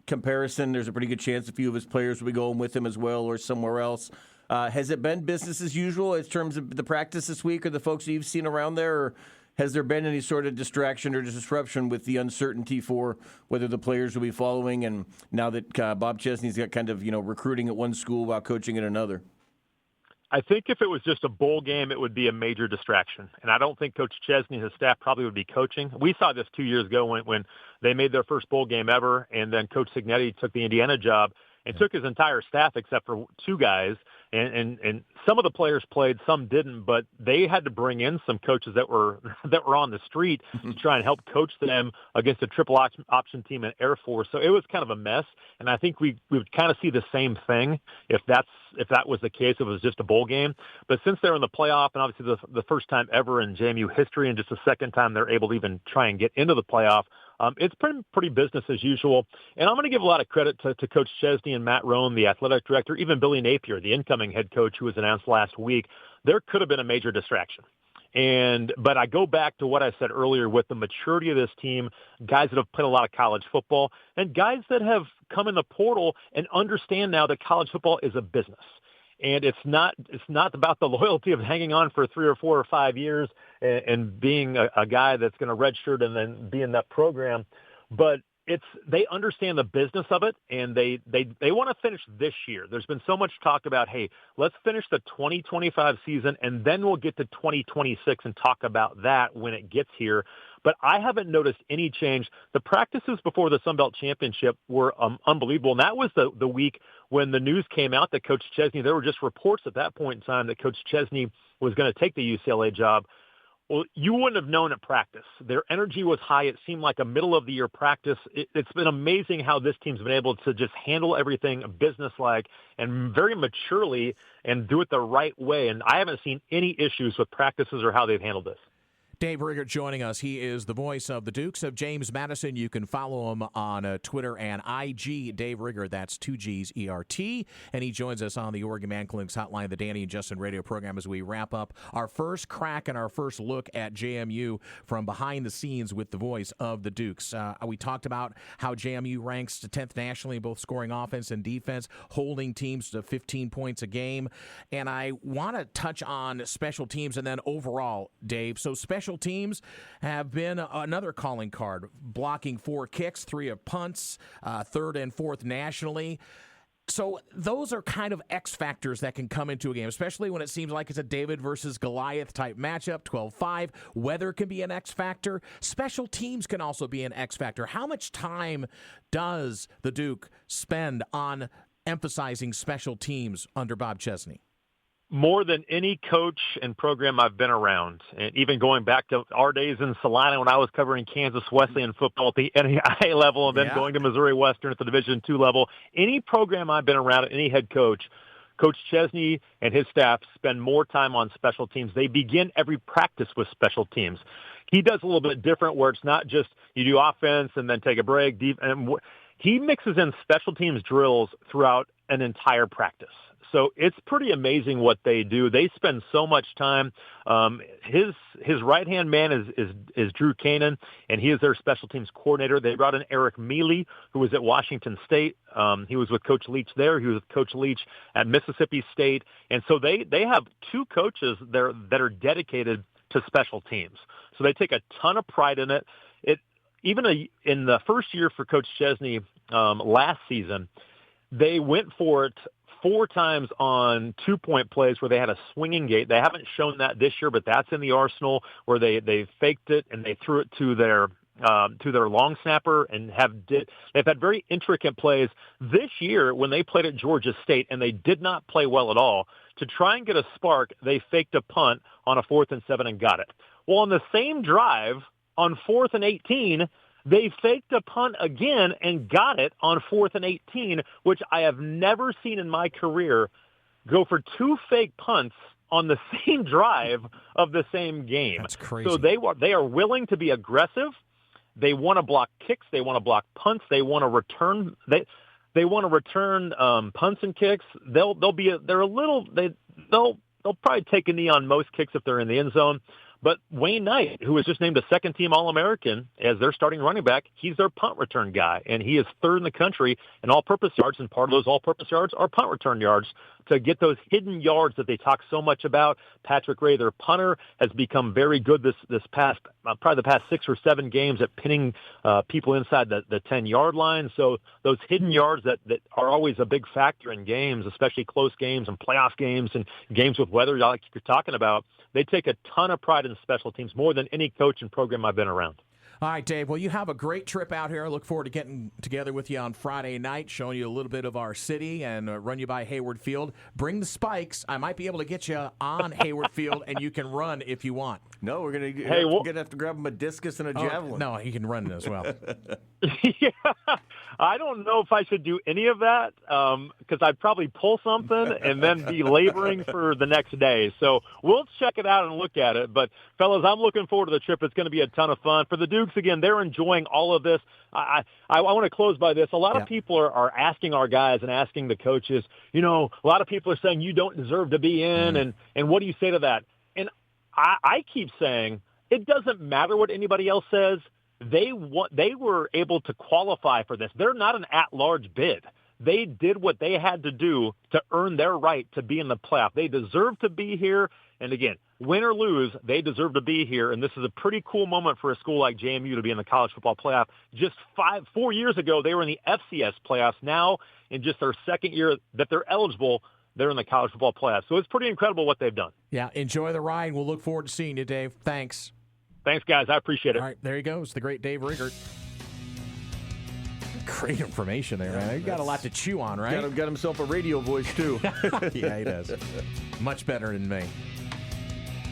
comparison, there's a pretty good chance a few of his players will be going with him as well or somewhere else. Has it been business as usual in terms of the practice this week or the folks that you've seen around there? Or Has there been any sort of distraction or disruption with the uncertainty for whether the players will be following, and now that Bob Chesney's got kind of recruiting at one school while coaching at another? I think if it was just a bowl game, it would be a major distraction. And I don't think Coach Chesney and his staff probably would be coaching. We saw this 2 years ago when they made their first bowl game ever, and then Coach Cignetti took the Indiana job and took his entire staff except for two guys. And some of the players played, some didn't, but they had to bring in some coaches that were on the street to try and help coach them against a triple option team in Air Force. So it was kind of a mess, and I think we would kind of see the same thing if that was the case, if it was just a bowl game. But since they're in the playoff, and obviously the first time ever in JMU history, and just the second time they're able to even try and get into the playoff, it's pretty business as usual. And I'm going to give a lot of credit to Coach Chesney and Matt Roan, the athletic director, even Billy Napier, the incoming head coach who was announced last week. There could have been a major distraction. But I go back to what I said earlier with the maturity of this team, guys that have played a lot of college football, and guys that have come in the portal and understand now that college football is a business. And it's not about the loyalty of hanging on for 3 or 4 or 5 years and being a guy that's going to redshirt and then be in that program. But they understand the business of it, and they want to finish this year. There's been so much talk about, hey, let's finish the 2025 season, and then we'll get to 2026 and talk about that when it gets here. But I haven't noticed any change. The practices before the Sun Belt Championship were unbelievable, and that was the week when the news came out that Coach Chesney, there were just reports at that point in time that Coach Chesney was going to take the UCLA job. Well, you wouldn't have known at practice. Their energy was high. It seemed like a middle-of-the-year practice. It's been amazing how this team's been able to just handle everything business-like and very maturely and do it the right way. And I haven't seen any issues with practices or how they've handled this. Dave Riggert joining us. He is the voice of the Dukes of James Madison. You can follow him on Twitter and IG, Dave Riggert. That's 2 G's ERT. And he joins us on the Oregon Man Clinics hotline, the Danny and Justin radio program, as we wrap up our first crack and our first look at JMU from behind the scenes with the voice of the Dukes. We talked about how JMU ranks 10th nationally in both scoring offense and defense, holding teams to 15 points a game. And I want to touch on special teams and then overall, Dave. So special teams have been another calling card, blocking 4 kicks, 3 of punts, 3rd and 4th nationally. So those are kind of X factors that can come into a game, especially when it seems like it's a David versus Goliath type matchup, 12-5. Weather can be an X factor. Special teams can also be an X factor. How much time does the Duke spend on emphasizing special teams under Bob Chesney? More than any coach and program I've been around, and even going back to our days in Salina when I was covering Kansas Wesleyan football at the NAIA level and then going to Missouri Western at the Division II level, any program I've been around, any head coach, Coach Chesney and his staff spend more time on special teams. They begin every practice with special teams. He does a little bit different where it's not just you do offense and then take a break. He mixes in special teams drills throughout an entire practice. So it's pretty amazing what they do. They spend so much time. His right-hand man is Drew Kanan, and he is their special teams coordinator. They brought in Eric Mealy, who was at Washington State. He was with Coach Leach there. He was with Coach Leach at Mississippi State. And so they have 2 coaches there that are dedicated to special teams. So they take a ton of pride in it. In the first year for Coach Chesney last season, they went for it 4 times on 2-point plays where they had a swinging gate. They haven't shown that this year, but that's in the arsenal where they faked it and they threw it to their long snapper and they've had very intricate plays. This year when they played at Georgia State and they did not play well at all, to try and get a spark, they faked a punt on a 4th and 7 and got it. Well, on the same drive on 4th and 18, they faked a punt again and got it on 4th and 18, which I have never seen in my career go for 2 fake punts on the same drive of the same game. That's crazy. So they are willing to be aggressive. They want to block kicks. They want to block punts. They want to return. They want to return punts and kicks. They'll probably take a knee on most kicks if they're in the end zone. But Wayne Knight, who was just named a second-team All-American as their starting running back, he's their punt return guy, and he is third in the country in all-purpose yards, and part of those all-purpose yards are punt return yards to get those hidden yards that they talk so much about. Patrick Ray, their punter, has become very good this past, probably the past 6 or 7 games at pinning people inside the 10-yard line. So those hidden yards that are always a big factor in games, especially close games and playoff games and games with weather like you're talking about, they take a ton of pride in special teams, more than any coach and program I've been around. All right, Dave. Well, you have a great trip out here. I look forward to getting together with you on Friday night, showing you a little bit of our city and run you by Hayward Field. Bring the spikes. I might be able to get you on Hayward Field, and you can run if you want. No, we're going to have to grab him a discus and a javelin. No, he can run as well. Yeah, I don't know if I should do any of that because I'd probably pull something and then be laboring for the next day. So we'll check it out and look at it. But, fellas, I'm looking forward to the trip. It's going to be a ton of fun. For the Dukes, again, they're enjoying all of this. I want to close by this. A lot of people are asking our guys and asking the coaches, a lot of people are saying you don't deserve to be in, and what do you say to that? And I keep saying it doesn't matter what anybody else says. They were able to qualify for this. They're not an at-large bid. They did what they had to do to earn their right to be in the playoff. They deserve to be here. And again, win or lose, they deserve to be here. And this is a pretty cool moment for a school like JMU to be in the college football playoff. Just 4 years ago, they were in the FCS playoffs. Now, in just their second year that they're eligible, they're in the college football playoffs. So it's pretty incredible what they've done. Yeah, enjoy the ride. We'll look forward to seeing you, Dave. Thanks. Thanks, guys. I appreciate it. All right, there he goes, the great Dave Riggert. Great information there, man. He's got a lot to chew on, right? Got himself a radio voice, too. Yeah, he does. Much better than me.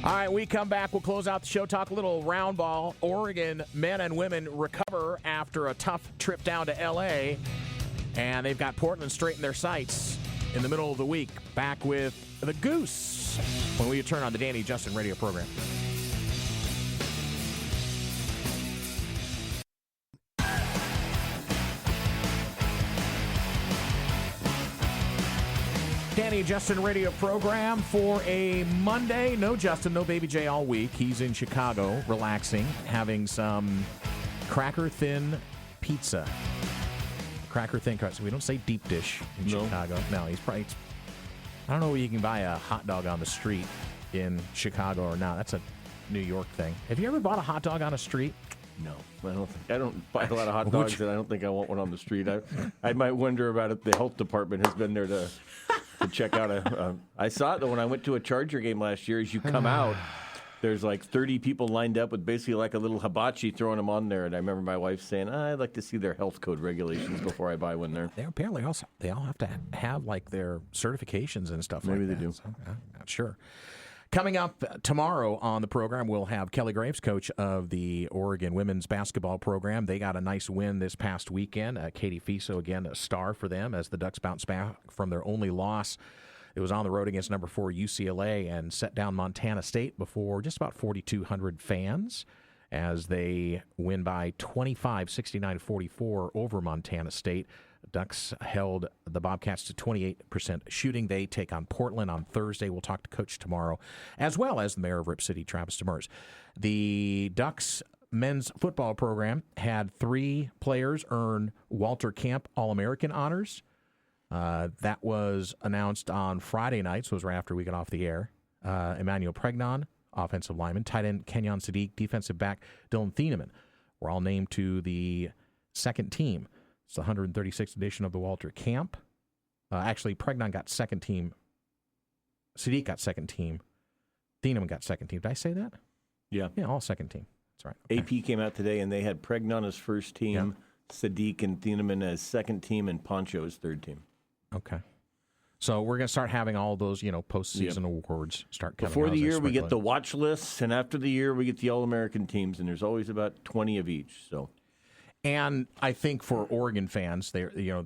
All right, we come back. We'll close out the show, talk a little round ball. Oregon men and women recover after a tough trip down to L.A., and they've got Portland straight in their sights in the middle of the week. Back with the Goose when we return on the Danny Justin radio program. Danny Justin radio program for a Monday. No Justin, no Baby J all week. He's in Chicago, relaxing, having some cracker thin pizza. Cracker thin crust. We don't say deep dish in Chicago. No, he's probably. I don't know where you can buy a hot dog on the street in Chicago or not. That's a New York thing. Have you ever bought a hot dog on a street? No, I don't buy a lot of hot dogs, and I don't think I want one on the street. I might wonder about it. The health department has been there to check out I saw it though when I went to a Charger game last year. As you come out, there's like 30 people lined up with basically like a little hibachi throwing them on there. And I remember my wife saying, I'd like to see their health code regulations before I buy one there. They apparently also they all have to have like their certifications and stuff. Maybe like they that. do. So, I'm not sure. Coming up tomorrow on the program, we'll have Kelly Graves, coach of the Oregon women's basketball program. They got a nice win this past weekend. Katie Fiso, again, a star for them as the Ducks bounce back from their only loss. It was on the road against number 4 UCLA and set down Montana State before just about 4,200 fans as they win by 25, 69-44 over Montana State. Ducks held the Bobcats to 28% shooting. They take on Portland on Thursday. We'll talk to Coach tomorrow, as well as the mayor of Rip City, Travis Demers. The Ducks men's football program had 3 players earn Walter Camp All-American honors. That was announced on Friday night, so it was right after we got off the air. Emmanuel Pregnon, offensive lineman, tight end Kenyon Sadiq, defensive back Dylan Thieneman were all named to the second team. It's the 136th edition of the Walter Camp. Actually, Pregnon got second team. Sadiq got second team. Thieneman got second team. Did I say that? Yeah. Yeah, all second team. That's right. Okay. AP came out today, and they had Pregnon as first team, Sadiq and Thieneman as second team, and Poncho as third team. Okay. So we're going to start having all those, postseason awards start coming. Before the year, we get the watch lists, and after the year, we get the All-American teams, and there's always about 20 of each. So, and I think for Oregon fans, they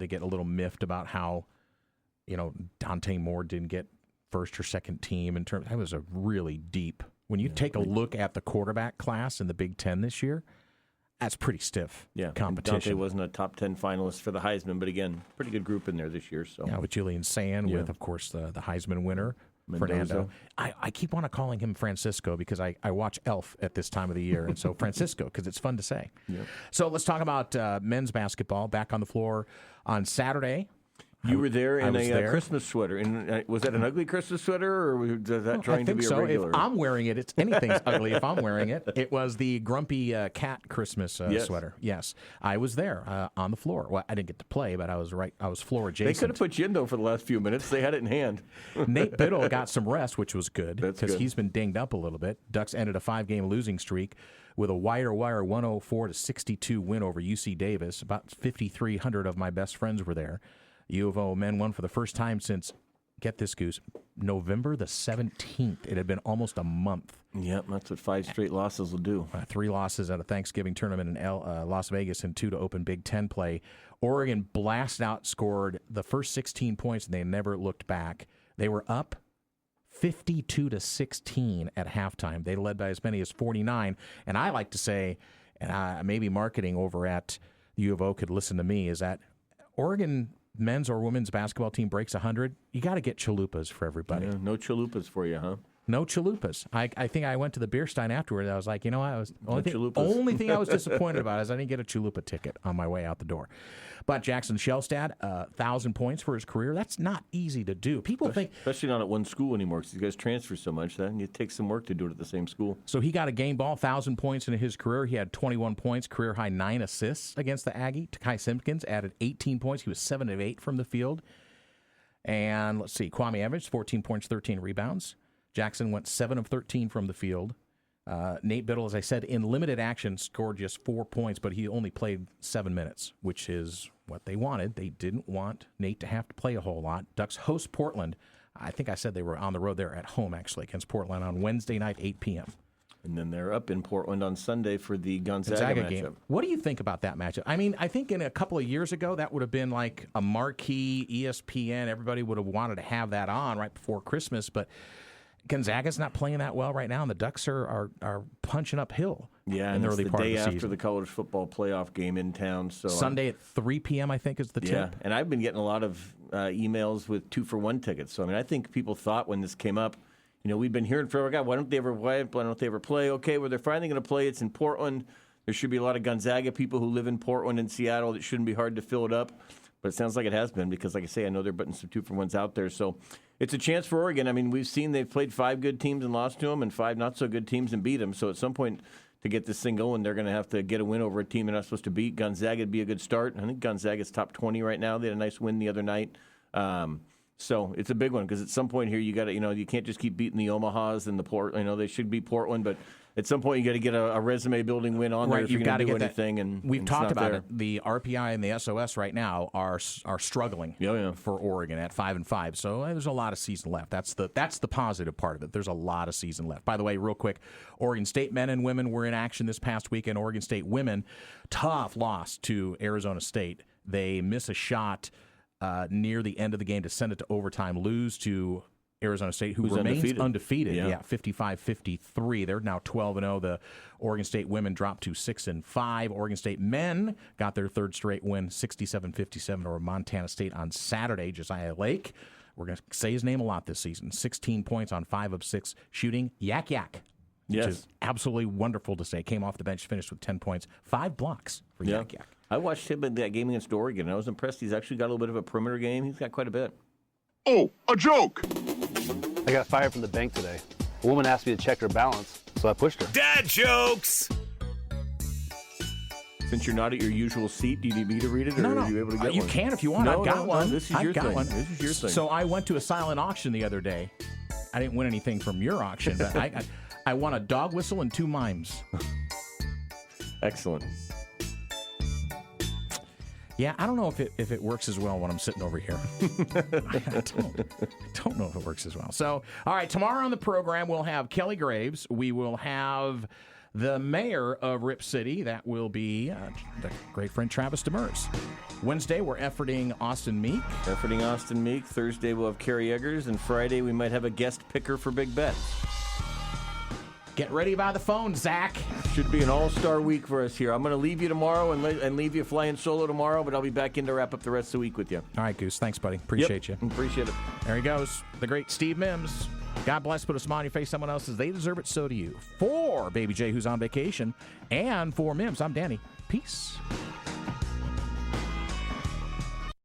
get a little miffed about how, Dante Moore didn't get first or second team in terms. That was a really deep. When you take a look at the quarterback class in the Big Ten this year, that's pretty stiff competition. Dante wasn't a top 10 finalist for the Heisman, but again, pretty good group in there this year. So with Julian Sand, with, of course, the Heisman winner. Fernando. I keep on calling him Francisco because I watch Elf at this time of the year, and so Francisco, because it's fun to say. Yep. So let's talk about men's basketball back on the floor on Saturday. You were there in a Christmas sweater. And was that an ugly Christmas sweater, or was that trying to be a regular? If I'm wearing it, anything's ugly if I'm wearing it. It was the grumpy cat Christmas sweater. Yes, I was there on the floor. Well, I didn't get to play, but I was floor adjacent. They could have put you in, though, for the last few minutes. They had it in hand. Nate Biddle got some rest, which was good because he's been dinged up a little bit. Ducks ended a 5-game losing streak with a wire 104-62 win over UC Davis. About 5,300 of my best friends were there. U of O men won for the first time since, get this, Goose, November the 17th. It had been almost a month. Yep, that's what 5 straight losses will do. 3 losses at a Thanksgiving tournament in Las Vegas and 2 to open Big Ten play. Oregon scored the first 16 points, and they never looked back. They were up 52-16 at halftime. They led by as many as 49. And I like to say, and maybe marketing over at the U of O could listen to me, is that Oregon men's or women's basketball team breaks 100, you got to get chalupas for everybody. Yeah, no chalupas for you, huh? No chalupas. I think I went to the beer stein afterward. I was like, only thing I was disappointed about is I didn't get a chalupa ticket on my way out the door. But Jackson Shellstad, 1,000 points for his career. That's not easy to do. People think, especially not at one school anymore, because you guys transfer so much. Then it takes some work to do it at the same school. So he got a game ball, 1,000 points in his career. He had 21 points, career high 9 assists against the Aggie. Takai Simpkins added 18 points. He was 7 of 8 from the field. And let's see, Kwame Evans, 14 points, 13 rebounds. Jackson went 7 of 13 from the field. Nate Biddle, as I said, in limited action, scored just 4 points, but he only played 7 minutes, which is what they wanted. They didn't want Nate to have to play a whole lot. Ducks host Portland. I think I said they were on the road there at home, actually, against Portland on Wednesday night, 8 p.m. And then they're up in Portland on Sunday for the Gonzaga matchup. Game. What do you think about that matchup? I mean, I think in a couple of years ago, that would have been like a marquee ESPN. Everybody would have wanted to have that on right before Christmas, but Gonzaga's not playing that well right now, and the Ducks are punching uphill. Yeah, in the early part of the season. Day after the college football playoff game in town. So Sunday at 3 p.m., I think, is the tip. Yeah, and I've been getting a lot of emails with 2-for-1 tickets. So, I mean, I think people thought when this came up, we've been hearing forever, God, why don't they ever play? Why don't they ever play? Okay, well, they're finally going to play. It's in Portland. There should be a lot of Gonzaga people who live in Portland and Seattle. It shouldn't be hard to fill it up. But it sounds like it has been because, like I say, I know they're putting some 2-for-1s out there. So it's a chance for Oregon. I mean, we've seen they've played 5 good teams and lost to them and 5 not-so-good teams and beat them. So at some point to get this thing going, they're going to have to get a win over a team they're not supposed to beat. Gonzaga would be a good start. I think Gonzaga's top 20 right now. They had a nice win the other night. So it's a big one because at some point here you got to, you can't just keep beating the Omahas and the Portland. They should be Portland, but at some point you got to get a resume building win on there if you're going to do anything. And we've talked about it. The RPI and the SOS right now are struggling for Oregon at 5-5. So there's a lot of season left. That's the positive part of it. There's a lot of season left. By the way, real quick, Oregon State men and women were in action this past weekend. Oregon State women, tough loss to Arizona State. They miss a shot near the end of the game to send it to overtime, lose to Arizona State, who remains undefeated. Yeah, 55-53. They're now 12-0. The Oregon State women dropped to 6-5. Oregon State men got their third straight win, 67-57 over Montana State on Saturday. Josiah Lake, we're going to say his name a lot this season. 16 points on 5 of 6 shooting. Yak Yak. Which is absolutely wonderful to say. Came off the bench, finished with 10 points, 5 blocks for Yak Yak. I watched him in that game against Oregon, and I was impressed. He's actually got a little bit of a perimeter game. He's got quite a bit. Oh, a joke! I got fired from the bank today. A woman asked me to check her balance, so I pushed her. Dad jokes! Since you're not at your usual seat, do you need me to read it, or No. are you able to get you one? You can if you want. I've got one. This is your thing. This is your thing. So I went to a silent auction the other day. I didn't win anything from your auction, but I won a dog whistle and 2 mimes. Excellent. Yeah, I don't know if it works as well when I'm sitting over here. I don't know if it works as well. So, all right, tomorrow on the program, we'll have Kelly Graves. We will have the mayor of Rip City. That will be the great friend Travis Demers. Wednesday, we're efforting Austin Meek. Thursday, we'll have Carrie Eggers. And Friday, we might have a guest picker for Big Bet. Get ready by the phone, Zach. Should be an all-star week for us here. I'm going to leave you tomorrow and leave you flying solo tomorrow, but I'll be back in to wrap up the rest of the week with you. All right, Goose. Thanks, buddy. Appreciate you. Appreciate it. There he goes, the great Steve Mims. God bless, put a smile on your face. Someone else's, they deserve it, so do you. For Baby J, who's on vacation, and for Mims, I'm Danny. Peace.